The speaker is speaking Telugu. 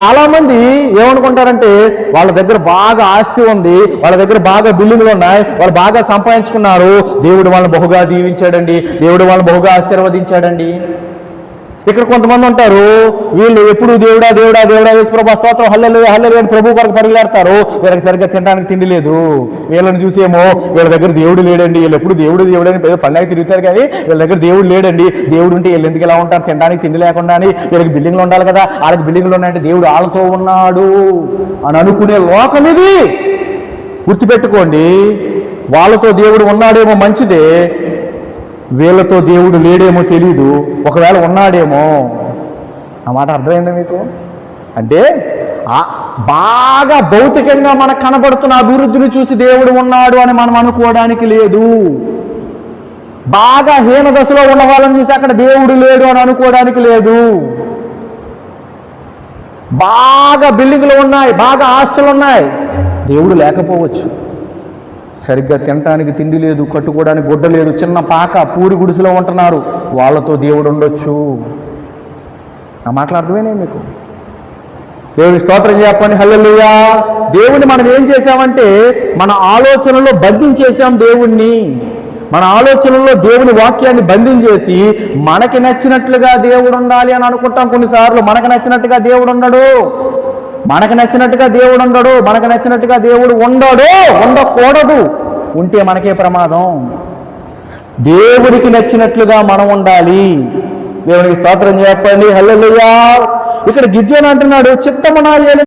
చాలామంది ఏమనుకుంటారంటే వాళ్ళ దగ్గర బాగా ఆస్తి ఉంది, వాళ్ళ దగ్గర బాగా బిల్డింగ్లు ఉన్నాయి, వాళ్ళు బాగా సంపాదించుకున్నారు, దేవుడు వాళ్ళని బహుగా దీవించాడండి, దేవుడు వాళ్ళని బహుగా ఆశీర్వదించాడండి. ఇక్కడ కొంతమంది ఉంటారు, వీళ్ళు ఎప్పుడు దేవుడా దేవుడా దేవుడా యేసుప్రభు స్తోత్రం హల్లెలూయా హల్లెలూయా అని ప్రభు కొరకు పరిగెడతారు. వీళ్ళకి సరిగ్గా తినడానికి తిండి లేదు. వీళ్ళని చూసేమో వీళ్ళ దగ్గర దేవుడు లేడండి, వీళ్ళు ఎప్పుడు దేవుడు దేవుడు అని పండగ తిరుగుతారు, కానీ వీళ్ళ దగ్గర దేవుడు లేడండి. దేవుడు ఉంటే వీళ్ళు ఎందుకు ఇలా ఉంటారు, తినడానికి తిండి లేకుండా అని. వీళ్ళకి బిల్డింగ్లు ఉండాలి కదా, వాళ్ళకి బిల్డింగ్లు ఉన్నాయంటే దేవుడు వాళ్ళతో ఉన్నాడు అని అనుకునే లోకం ఇది. గుర్తుపెట్టుకోండి, వాళ్ళతో దేవుడు ఉన్నాడేమో మంచిదే, వీళ్ళతో దేవుడు లేడేమో తెలీదు, ఒకవేళ ఉన్నాడేమో. ఆ మాట అర్థమైందా మీకు? అంటే బాగా భౌతికంగా మనకు కనబడుతున్న అభివృద్ధిని చూసి దేవుడు ఉన్నాడు అని మనం అనుకోవడానికి లేదు. బాగా హీన దశలో ఉన్న వాళ్ళని చూసి అక్కడ దేవుడు లేడు అని అనుకోవడానికి లేదు. బాగా బిల్డింగ్లు ఉన్నాయి, బాగా ఆస్తులు ఉన్నాయి, దేవుడు లేకపోవచ్చు. సరిగ్గా తినటానికి తిండి లేదు, కట్టుకోవడానికి గుడ్డ లేదు, చిన్న పాక పూరి గుడిసెలో ఉంటున్నారు, వాళ్ళతో దేవుడు ఉండొచ్చు. ఆ మాటలు అర్థమైనాయి మీకు? దేవుని స్తోత్రం చెప్పండి హల్లెలూయా. దేవుణ్ణి మనం ఏం చేశామంటే మన ఆలోచనలో బంధించేశాం దేవుణ్ణి. మన ఆలోచనలో దేవుని వాక్యాన్ని బంధించేసి మనకి నచ్చినట్లుగా దేవుడు ఉండాలి అని అనుకుంటాం. కొన్నిసార్లు మనకు నచ్చినట్టుగా దేవుడు ఉండడు, మనకు నచ్చినట్టుగా దేవుడు ఉండడు, మనకు నచ్చినట్టుగా దేవుడు ఉండకూడదు. ఉంటే మనకే ప్రమాదం. దేవుడికి నచ్చినట్లుగా మనం ఉండాలి. దేవునికి స్తోత్రం చెప్పండి హల్లెలూయా. ఇక్కడ గిద్యోను అంటున్నాడు, చిత్తము నా యేలి